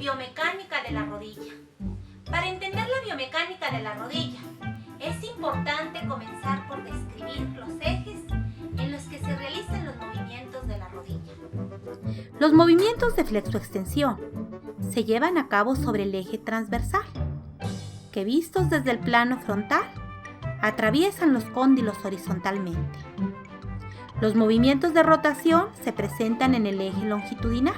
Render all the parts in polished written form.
Biomecánica de la rodilla. Para entender la biomecánica de la rodilla, es importante comenzar por describir los ejes en los que se realizan los movimientos de la rodilla. Los movimientos de flexoextensión se llevan a cabo sobre el eje transversal, que vistos desde el plano frontal, atraviesan los cóndilos horizontalmente. Los movimientos de rotación se presentan en el eje longitudinal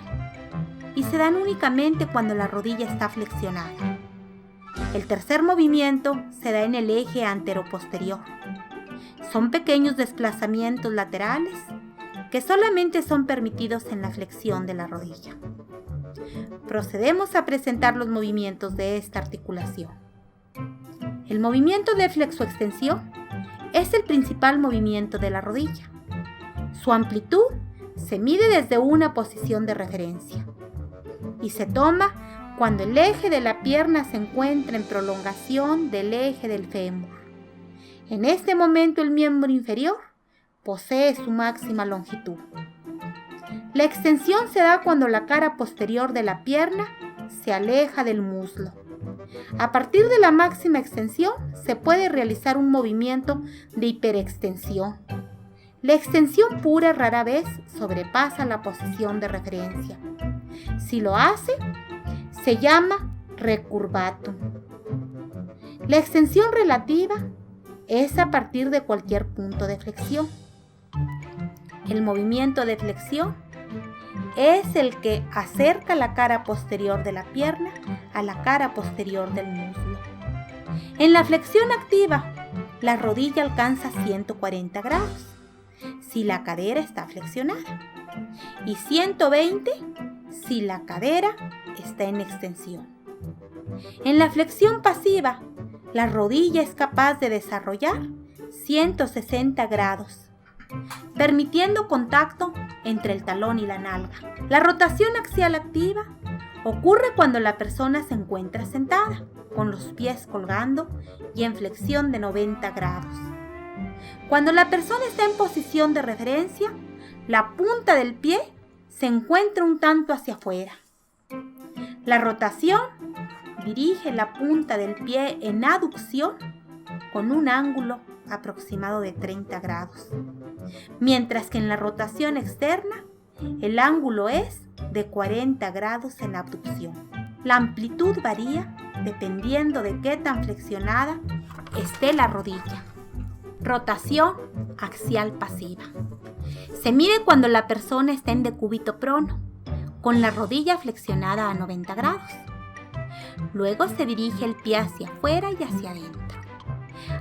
y se dan únicamente cuando la rodilla está flexionada. El tercer movimiento se da en el eje anteroposterior. Son pequeños desplazamientos laterales que solamente son permitidos en la flexión de la rodilla. Procedemos a presentar los movimientos de esta articulación. El movimiento de flexoextensión es el principal movimiento de la rodilla. Su amplitud se mide desde una posición de referencia y se toma cuando el eje de la pierna se encuentra en prolongación del eje del fémur. En este momento el miembro inferior posee su máxima longitud. La extensión se da cuando la cara posterior de la pierna se aleja del muslo. A partir de la máxima extensión se puede realizar un movimiento de hiperextensión. La extensión pura rara vez sobrepasa la posición de referencia. Si lo hace, se llama recurvatum. La extensión relativa es a partir de cualquier punto de flexión. El movimiento de flexión es el que acerca la cara posterior de la pierna a la cara posterior del muslo. En la flexión activa, la rodilla alcanza 140 grados si la cadera está flexionada y 120 si la cadera está en extensión. En la flexión pasiva, la rodilla es capaz de desarrollar 160 grados, permitiendo contacto entre el talón y la nalga. La rotación axial activa ocurre cuando la persona se encuentra sentada, con los pies colgando y en flexión de 90 grados. Cuando la persona está en posición de referencia, la punta del pie se encuentra un tanto hacia afuera. La rotación dirige la punta del pie en aducción con un ángulo aproximado de 30 grados, mientras que en la rotación externa el ángulo es de 40 grados en abducción. La amplitud varía dependiendo de qué tan flexionada esté la rodilla. Rotación axial pasiva. Se mide cuando la persona está en decúbito prono, con la rodilla flexionada a 90 grados. Luego se dirige el pie hacia afuera y hacia adentro.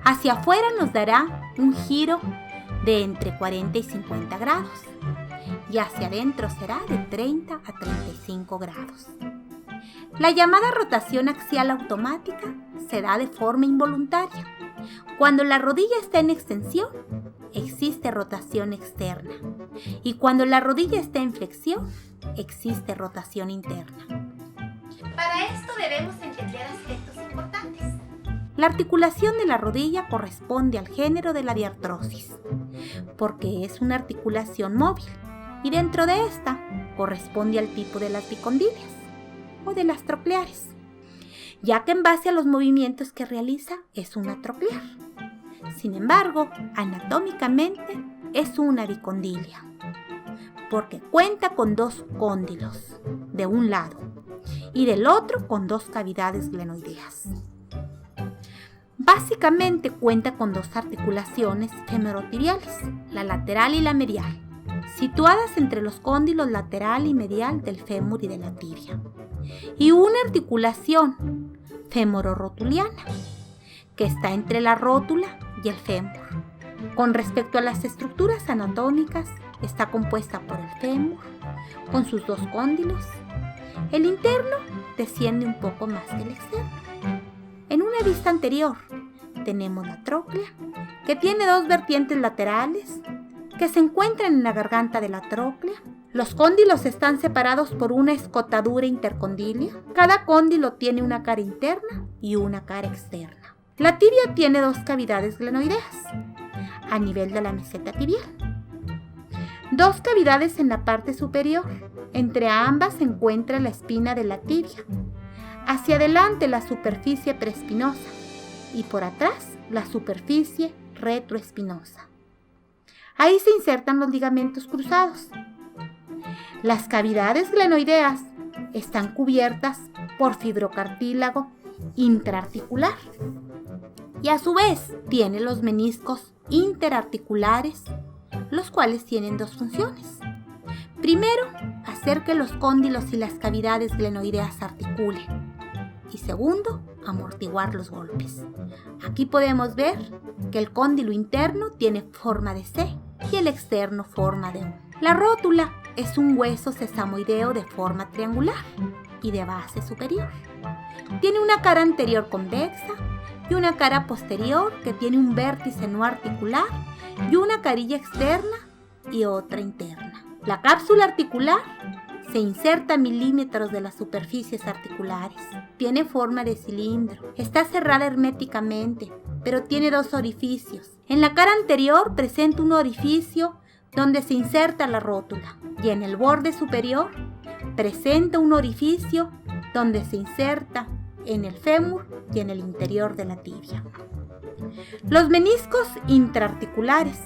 Hacia afuera nos dará un giro de entre 40 y 50 grados y hacia adentro será de 30 a 35 grados. La llamada rotación axial automática se da de forma involuntaria. Cuando la rodilla está en extensión, existe rotación externa y cuando la rodilla está en flexión, existe rotación interna. Para esto debemos entender aspectos importantes. La articulación de la rodilla corresponde al género de la diartrosis, porque es una articulación móvil, y dentro de esta corresponde al tipo de las bicondilias o de las trocleares, ya que en base a los movimientos que realiza es una troclear. Sin embargo, anatómicamente es una bicondilia, porque cuenta con dos cóndilos de un lado y del otro con dos cavidades glenoideas. Básicamente cuenta con dos articulaciones femorotibiales, la lateral y la medial, situadas entre los cóndilos lateral y medial del fémur y de la tibia, y una articulación femororotuliana, que está entre la rótula y el fémur. Con respecto a las estructuras anatómicas, está compuesta por el fémur, con sus dos cóndilos. El interno desciende un poco más que el externo. En una vista anterior tenemos la tróclea, que tiene dos vertientes laterales que se encuentran en la garganta de la tróclea. Los cóndilos están separados por una escotadura intercondilia. Cada cóndilo tiene una cara interna y una cara externa. La tibia tiene dos cavidades glenoideas a nivel de la meseta tibial, dos cavidades en la parte superior Entre ambas se encuentra la espina de la tibia. Hacia adelante la superficie preespinosa y por atrás la superficie retroespinosa. Ahí se insertan los ligamentos cruzados. Las cavidades glenoideas están cubiertas por fibrocartílago intraarticular y a su vez tiene los meniscos interarticulares, los cuales tienen dos funciones. Primero, hacer que los cóndilos y las cavidades glenoideas se articulen. Y segundo, amortiguar los golpes. Aquí podemos ver que el cóndilo interno tiene forma de C y el externo forma de U. La rótula es un hueso sesamoideo de forma triangular y de base superior. Tiene una cara anterior convexa y una cara posterior que tiene un vértice no articular y una carilla externa y otra interna. La cápsula articular se inserta a milímetros de las superficies articulares. Tiene forma de cilindro. Está cerrada herméticamente, pero tiene dos orificios. En la cara anterior presenta un orificio donde se inserta la rótula y en el borde superior presenta un orificio donde se inserta en el fémur y en el interior de la tibia. Los meniscos intraarticulares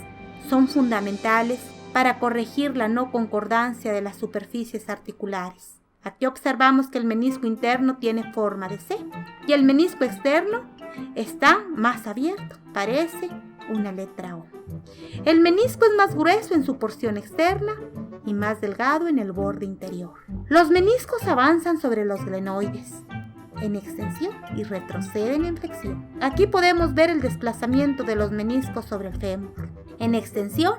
son fundamentales para corregir la no concordancia de las superficies articulares. Aquí observamos que el menisco interno tiene forma de C y el menisco externo está más abierto, parece una letra O. El menisco es más grueso en su porción externa y más delgado en el borde interior. Los meniscos avanzan sobre los glenoides en extensión y retroceden en flexión. Aquí podemos ver el desplazamiento de los meniscos sobre el fémur. En extensión,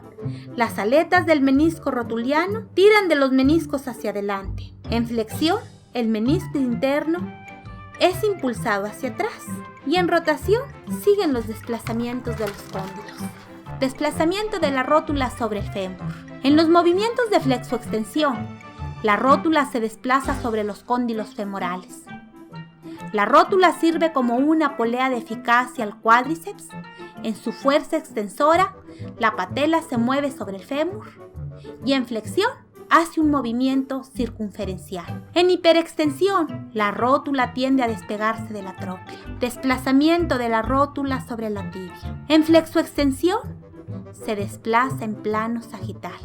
las aletas del menisco rotuliano tiran de los meniscos hacia adelante. En flexión, el menisco interno es impulsado hacia atrás y en rotación siguen los desplazamientos de los cóndilos. Desplazamiento de la rótula sobre el fémur. En los movimientos de flexoextensión, la rótula se desplaza sobre los cóndilos femorales. La rótula sirve como una polea de eficacia al cuádriceps. En su fuerza extensora, la patela se mueve sobre el fémur y en flexión hace un movimiento circunferencial. En hiperextensión, la rótula tiende a despegarse de la tróclea. Desplazamiento de la rótula sobre la tibia. En flexoextensión, se desplaza en plano sagital.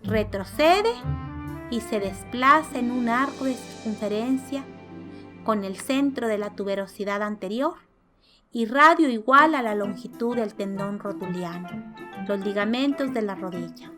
Retrocede y se desplaza en un arco de circunferencia con el centro de la tuberosidad anterior y radio igual a la longitud del tendón rotuliano. Los ligamentos de la rodilla.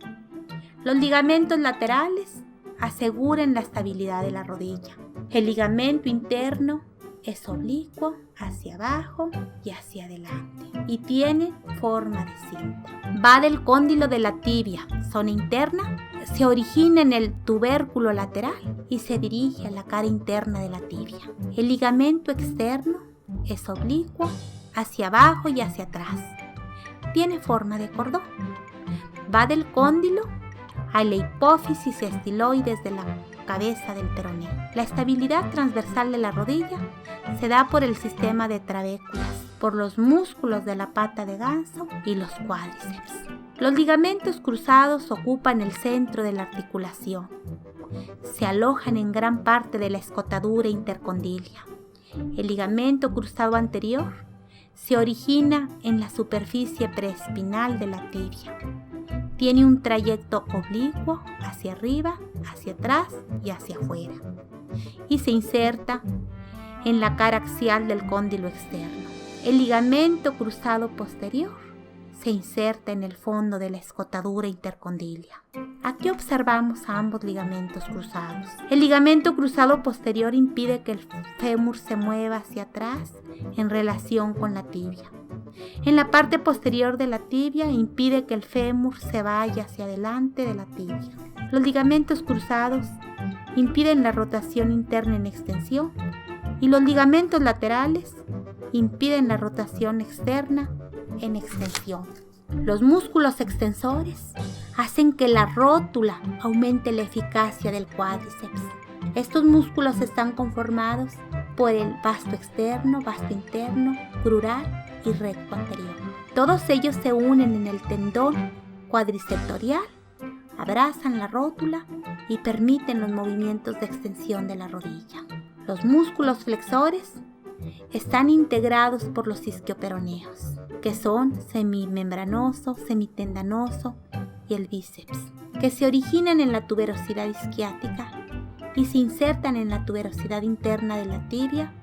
Los ligamentos laterales aseguran la estabilidad de la rodilla. El ligamento interno es oblicuo hacia abajo y hacia adelante y tiene forma de cinta. Va del cóndilo de la tibia, zona interna, se origina en el tubérculo lateral y se dirige a la cara interna de la tibia. El ligamento externo es oblicuo hacia abajo y hacia atrás. Tiene forma de cordón. Va del cóndilo a la hipófisis estiloides de la cabeza del peroné. La estabilidad transversal de la rodilla se da por el sistema de trabéculas, por los músculos de la pata de ganso y los cuádriceps. Los ligamentos cruzados ocupan el centro de la articulación. Se alojan en gran parte de la escotadura intercondilia. El ligamento cruzado anterior se origina en la superficie preespinal de la tibia. Tiene un trayecto oblicuo hacia arriba, hacia atrás y hacia afuera. Y se inserta en la cara axial del cóndilo externo. El ligamento cruzado posterior se inserta en el fondo de la escotadura intercondilia. Aquí observamos ambos ligamentos cruzados. El ligamento cruzado posterior impide que el fémur se mueva hacia atrás en relación con la tibia. En la parte posterior de la tibia impide que el fémur se vaya hacia adelante de la tibia. Los ligamentos cruzados impiden la rotación interna en extensión y los ligamentos laterales impiden la rotación externa en extensión. Los músculos extensores hacen que la rótula aumente la eficacia del cuádriceps. Estos músculos están conformados por el vasto externo, vasto interno, crural y recto anterior. Todos ellos se unen en el tendón cuadriceptorial, abrazan la rótula y permiten los movimientos de extensión de la rodilla. Los músculos flexores están integrados por los isquioperoneos, que son semimembranoso, semitendinoso y el bíceps, que se originan en la tuberosidad isquiática y se insertan en la tuberosidad interna de la tibia,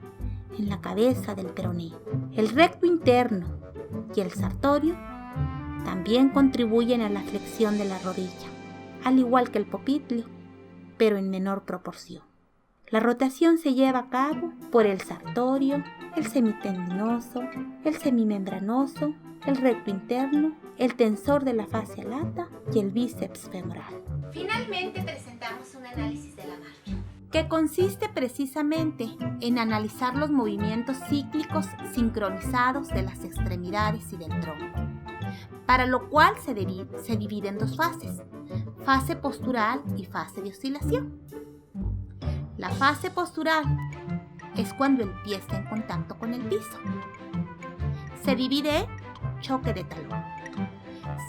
en la cabeza del peroneo. El recto interno y el sartorio también contribuyen a la flexión de la rodilla, al igual que el popliteo, pero en menor proporción. La rotación se lleva a cabo por el sartorio, el semitendinoso, el semimembranoso, el recto interno, el tensor de la fascia lata y el bíceps femoral. Finalmente presentamos un análisis de la marcha, que consiste precisamente en analizar los movimientos cíclicos sincronizados de las extremidades y del tronco, para lo cual se divide en dos fases: fase postural y fase de oscilación. La fase postural es cuando el pie está en contacto con el piso. Se divide en choque de talón.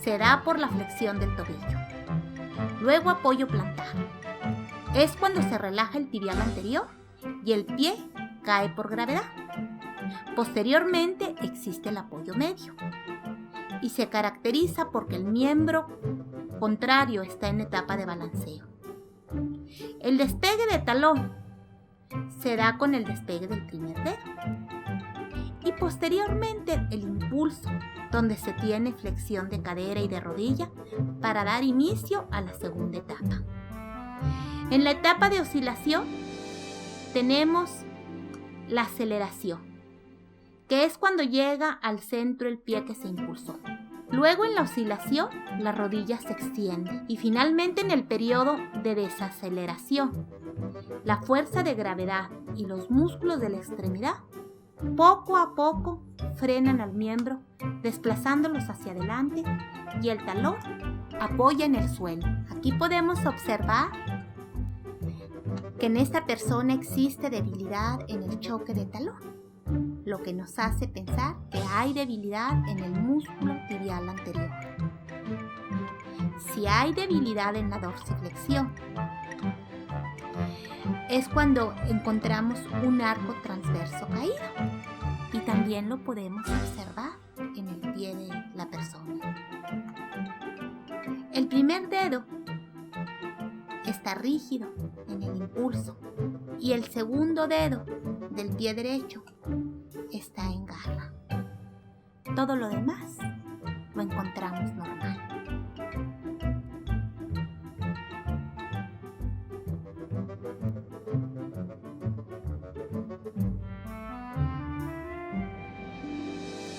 Se da por la flexión del tobillo. Luego apoyo plantar. Es cuando se relaja el tibial anterior y el pie cae por gravedad. Posteriormente existe el apoyo medio y se caracteriza porque el miembro contrario está en etapa de balanceo. El despegue de talón se da con el despegue del primer dedo y posteriormente el impulso, donde se tiene flexión de cadera y de rodilla para dar inicio a la segunda etapa. En la etapa de oscilación tenemos la aceleración, que es cuando llega al centro el pie que se impulsó. Luego en la oscilación la rodilla se extiende y finalmente en el periodo de desaceleración, la fuerza de gravedad y los músculos de la extremidad poco a poco frenan al miembro desplazándolos hacia adelante y el talón apoya en el suelo. Aquí podemos observar que en esta persona existe debilidad en el choque de talón, lo que nos hace pensar que hay debilidad en el músculo tibial anterior. Si hay debilidad en la dorsiflexión, es cuando encontramos un arco transverso caído y también lo podemos observar en el pie de la persona. El primer dedo está rígido en el impulso y el segundo dedo del pie derecho está en garra. Todo lo demás lo encontramos normal.